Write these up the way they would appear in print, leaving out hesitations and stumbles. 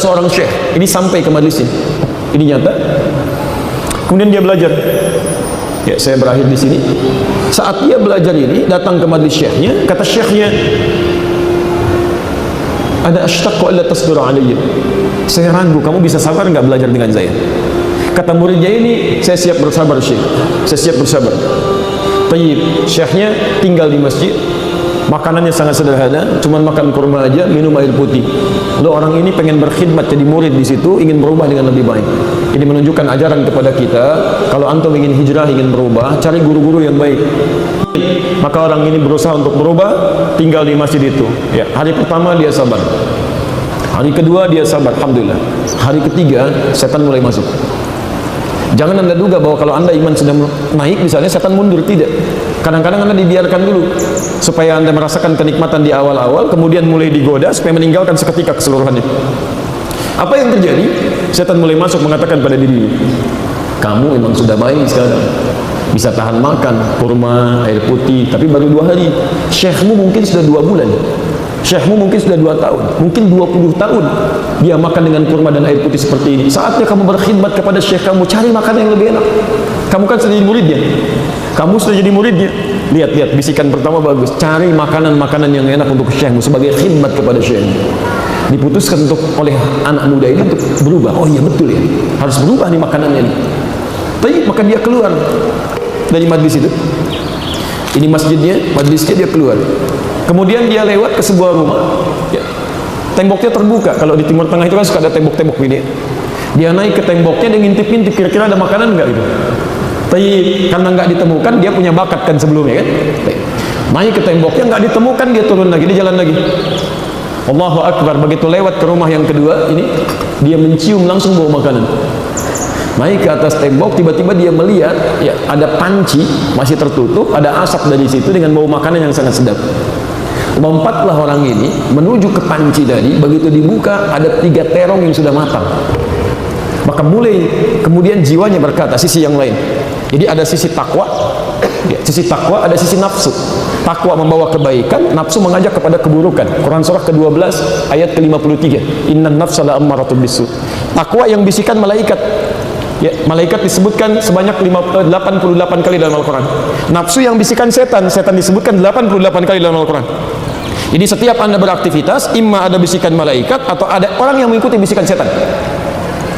seorang syekh, ini sampai ke majelisnya, ini nyata. Kemudian dia belajar. Ya, saya berakhir di sini. Saat dia belajar ini, datang ke majelis syekhnya, kata syekhnya, "Ana ashtaqu alla tasbiru alayya." Saya ragu, kamu bisa sabar nggak belajar dengan saya? Kata muridnya ini, saya siap bersabar syekh, saya siap bersabar. Tayyib, syekhnya tinggal di masjid, makanannya sangat sederhana, cuma makan kurma aja, minum air putih. Lalu orang ini pengen berkhidmat jadi murid di situ, ingin berubah dengan lebih baik. Ini menunjukkan ajaran kepada kita, kalau antum ingin hijrah, ingin berubah, cari guru-guru yang baik. Maka orang ini berusaha untuk berubah, tinggal di masjid itu. Ya, hari pertama dia sabar, hari kedua dia sabar, alhamdulillah. Hari ketiga setan mulai masuk. Jangan anda duga bahwa kalau anda iman sudah naik, misalnya setan mundur, tidak. Kadang-kadang anda dibiarkan dulu supaya anda merasakan kenikmatan di awal-awal, kemudian mulai digoda supaya meninggalkan seketika keseluruhannya. Apa yang terjadi? Setan mulai masuk mengatakan pada dirinya, kamu memang sudah baik sekarang, bisa tahan makan kurma, air putih, tapi baru 2 hari. Syekhmu mungkin sudah 2 bulan, syekhmu mungkin sudah 2 tahun, mungkin 20 tahun dia makan dengan kurma dan air putih seperti ini. Saatnya kamu berkhidmat kepada syekh kamu, cari makanan yang lebih enak. Kamu kan sudah jadi muridnya, kamu sudah jadi muridnya. Lihat, bisikan pertama bagus, cari makanan-makanan yang enak untuk syekhmu sebagai khidmat kepada syekhmu. Diputuskan oleh anak muda ini untuk berubah. Oh iya betul ya, harus berubah nih makanannya nih. Tapi maka dia keluar dari majlis itu. Ini masjidnya, majlisnya, dia keluar. Kemudian dia lewat ke sebuah rumah. Ya, temboknya terbuka. Kalau di Timur Tengah itu kan suka ada tembok-tembok ini. Dia naik ke temboknya, dia ngintip-ngintip kira-kira ada makanan nggak itu. Tapi karena nggak ditemukan, dia punya bakat kan sebelumnya kan. Naik ke temboknya, nggak ditemukan, dia turun lagi, dia jalan lagi. Allahu Akbar. Begitu lewat ke rumah yang kedua, ini dia mencium langsung bau makanan. Naik ke atas tembok, tiba-tiba dia melihat ya ada panci masih tertutup, ada asap dari situ dengan bau makanan yang sangat sedap. Lompatlah orang ini menuju ke panci tadi. Begitu dibuka, ada 3 terong yang sudah matang. Maka mulai kemudian jiwanya berkata, sisi yang lain. Jadi ada sisi takwa, ya, sisi takwa, ada sisi nafsu. Takwa membawa kebaikan, nafsu mengajak kepada keburukan. Quran surah ke-12 ayat ke-53. Innan nafsa la'ammaratun bisu. Takwa yang bisikan malaikat. Ya, malaikat disebutkan sebanyak 88 kali dalam Al-Quran. Nafsu yang bisikan setan, setan disebutkan 88 kali dalam Al-Quran. Jadi setiap anda beraktivitas, imma ada bisikan malaikat atau ada orang yang mengikuti bisikan setan.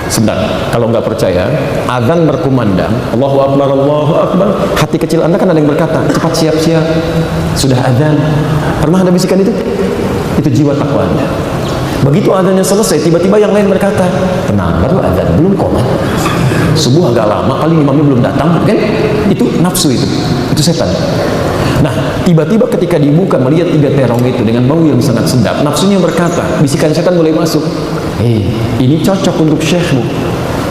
Sebentar, kalau nggak percaya, azan berkumandang, Allahu Akbar, Allahu Akbar. Hati kecil anda kan ada yang berkata, cepat siap-siap, sudah azan. Pernah ada bisikan itu? Itu jiwa takwa anda. Begitu azannya selesai, tiba-tiba yang lain berkata, tenang, baru azan, belum komat. Subuh agak lama, kali imamnya belum datang, kan? Itu nafsu itu setan. Nah, tiba-tiba ketika dibuka melihat 3 terong itu dengan bau yang sangat sedap, nafsunya berkata, bisikan setan mulai masuk. Ini cocok untuk syekhmu.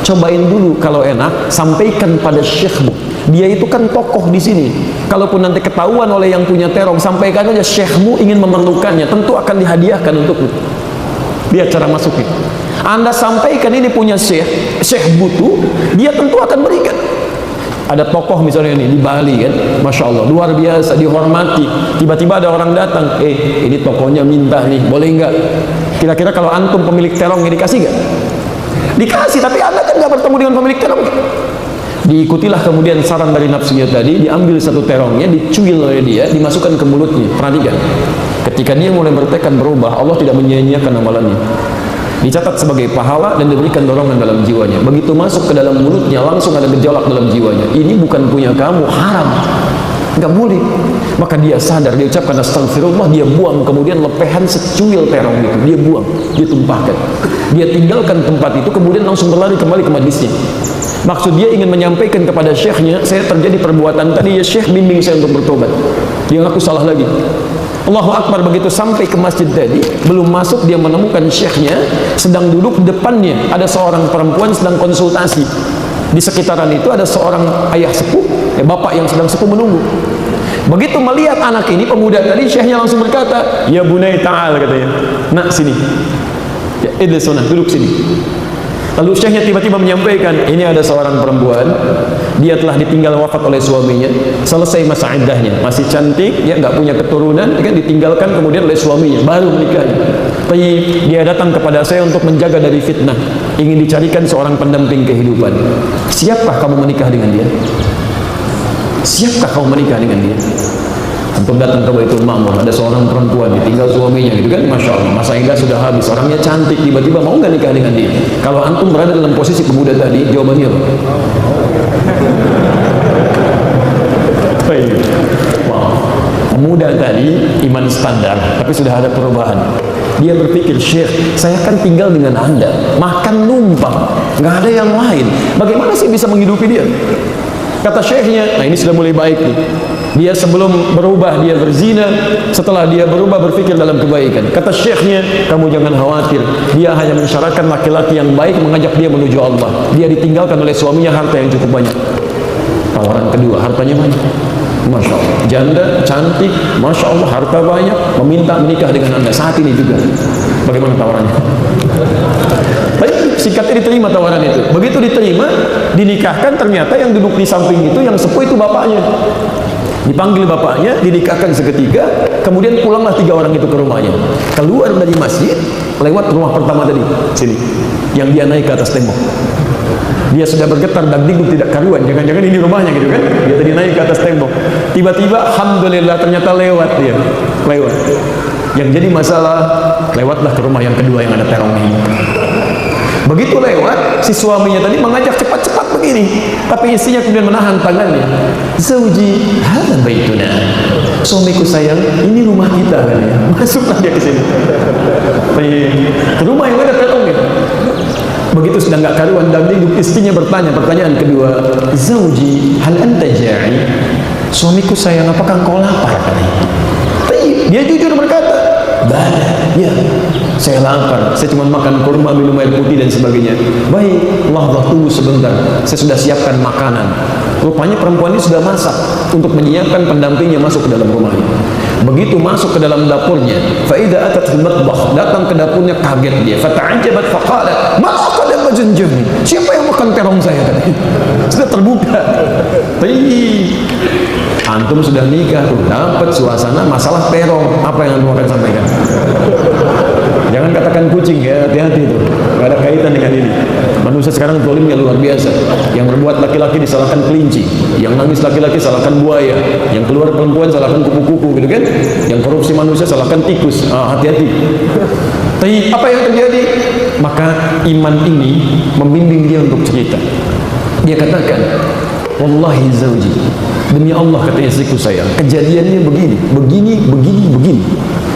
Cobain dulu, kalau enak, sampaikan pada syekhmu. Dia itu kan tokoh di sini. Kalaupun nanti ketahuan oleh yang punya terong, sampaikan aja syekhmu ingin memerlukannya, tentu akan dihadiahkan untukmu. Lihat cara masuknya. Anda sampaikan ini punya syekh butuh, dia tentu akan berikan. Ada tokoh misalnya ini di Bali kan, Masya Allah, luar biasa, dihormati. Tiba-tiba ada orang datang, ini tokohnya minta nih, boleh nggak? Kira-kira kalau antum pemilik terong ini dikasih nggak? Dikasih, tapi anda kan nggak bertemu dengan pemilik terong. Diikutilah kemudian saran dari nafsunya tadi, diambil 1 terongnya, dicuil oleh dia, dimasukkan ke mulutnya. Perhatikan, ketika dia mulai bertekad berubah, Allah tidak menyia-nyiakan amalannya. Dicatat sebagai pahala dan diberikan dorongan dalam jiwanya. Begitu masuk ke dalam mulutnya, langsung ada gejolak dalam jiwanya. Ini bukan punya kamu, haram, nggak boleh. Maka dia sadar, dia ucapkan astagfirullah, dia buang, kemudian lepehan secuil terong itu dia buang, dia tumpahkan, dia tinggalkan tempat itu, kemudian langsung berlari kembali ke majlisnya. Maksud dia ingin menyampaikan kepada syekhnya, saya terjadi perbuatan tadi, ya syekh bimbing saya untuk bertobat. Dia ngaku salah lagi. Allahu Akbar. Begitu sampai ke masjid tadi, belum masuk, dia menemukan syekhnya sedang duduk di depannya. Ada seorang perempuan sedang konsultasi. Di sekitaran itu ada seorang ayah sepuh, bapak yang sedang sepuh menunggu. Begitu melihat anak ini, pemuda tadi, syekhnya langsung berkata, ya bunai ta'al, katanya, nak sini, ya idlisuna, duduk sini. Lalu syekhnya tiba-tiba menyampaikan, ini ada seorang perempuan, dia telah ditinggal wafat oleh suaminya, selesai masa iddahnya, masih cantik, ya nggak punya keturunan, kan ditinggalkan kemudian oleh suaminya, baru menikahnya. Tapi dia datang kepada saya untuk menjaga dari fitnah, ingin dicarikan seorang pendamping kehidupan. Siapkah kamu menikah dengan dia? Siapkah kamu menikah dengan dia? Antum datang ke Baitul Ma'mur, ada seorang perempuan ditinggal suaminya gitu kan, Masya Allah, masa indah sudah habis, orangnya cantik, tiba-tiba mau nggak nikah dengan dia? Kalau antum berada dalam posisi pemuda tadi, jawabannya apa? Wow. Pemuda tadi iman standar, tapi sudah ada perubahan. Dia berpikir, Syekh, saya kan tinggal dengan Anda, makan numpang, nggak ada yang lain, bagaimana sih bisa menghidupi dia? Kata syekhnya, nah ini sudah mulai baik nih. Dia sebelum berubah dia berzina, setelah dia berubah berpikir dalam kebaikan. Kata syekhnya, kamu jangan khawatir, dia hanya mensyaratkan laki-laki yang baik mengajak dia menuju Allah. Dia ditinggalkan oleh suaminya harta yang cukup banyak. Tawaran kedua, hartanya banyak, Masya Allah, janda, cantik, Masya Allah, harta banyak, meminta menikah dengan Anda saat ini juga. Bagaimana tawarannya? Baik, singkatnya diterima tawaran itu. Begitu diterima, dinikahkan, ternyata yang duduk di samping itu, yang sepuh itu bapaknya. Dipanggil bapaknya, dinikahkan seketika, kemudian pulanglah 3 orang itu ke rumahnya. Keluar dari masjid, lewat rumah pertama tadi, sini, yang dia naik ke atas tembok. Dia sudah bergetar dan dingduk tidak karuan, jangan-jangan ini rumahnya gitu kan. Dia tadi naik ke atas tembok, tiba-tiba alhamdulillah ternyata lewat dia, lewat. Yang jadi masalah, lewatlah ke rumah yang kedua yang ada terong ini. Begitu lewat, si suaminya tadi mengajak cepat-cepat begini, tapi istrinya kemudian menahan tangannya. Zauji, hadza baituna. Suamiku sayang, ini rumah kita kan ya. Masuklah dia ke sini. Ke rumah yang ada terong itu. Begitu sudah nggak karuan dan istrinya bertanya pertanyaan kedua, Zauji, hal anta ja'i? Suamiku sayang, apakah engkau lapar? Dia jujur berkata, bala, ya, saya lapar, saya cuma makan kurma, minum air putih dan sebagainya. Baik, Allah tunggu sebentar, saya sudah siapkan makanan. Rupanya perempuan ini sudah masak untuk menyiapkan pendampingnya masuk ke dalam rumahnya. Begitu masuk ke dalam dapurnya, faida atat al-matbakh, datang ke dapurnya kaget dia. Fata'ajabat faqalat, ma aqada majunjuni. Siapa yang makan terong saya tadi? Sudah terbuka. Antum sudah nikah tuh, dapat suasana masalah terong. Apa yang antum akan sampaikan? Jangan katakan kucing ya, hati-hati itu. Gak ada kaitan dengan ini. Manusia sekarang zalimnya luar biasa. Yang berbuat laki-laki disalahkan kelinci, yang nangis laki-laki salahkan buaya, yang keluar perempuan salahkan kupu-kupu gitu kan. Yang korupsi manusia salahkan tikus. Hati-hati. Tapi apa yang terjadi? Maka iman ini membimbing dia untuk cerita. Dia katakan, wallahi zauji, demi Allah kata istriku sayang, kejadiannya begini, begini, begini, begini.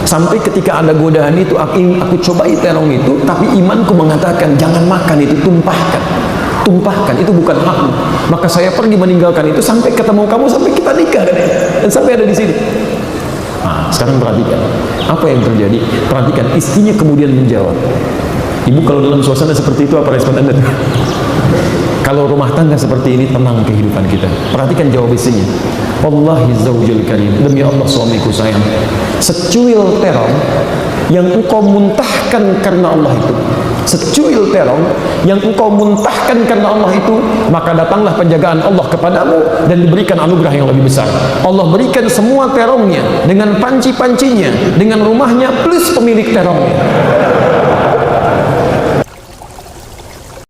Sampai ketika ada godaan itu, aku cobai terong itu, tapi imanku mengatakan jangan makan itu, tumpahkan, tumpahkan, itu bukan hakmu. Maka saya pergi meninggalkan itu sampai ketemu kamu, sampai kita nikah dan sampai ada di sini. Nah, sekarang perhatikan apa yang terjadi. Perhatikan, istrinya kemudian menjawab. Ibu, kalau dalam suasana seperti itu apa respon Anda? Kalau rumah tangga seperti ini, tenang kehidupan kita. Perhatikan jawab istrinya. Wallahi zaujil karim, demi Allah suamiku sayang, secuil terong yang engkau muntahkan karena Allah itu, secuil terong yang engkau muntahkan karena Allah itu, maka datanglah penjagaan Allah kepadamu dan diberikan anugerah yang lebih besar. Allah berikan semua terongnya dengan panci-pancinya, dengan rumahnya plus pemilik terongnya.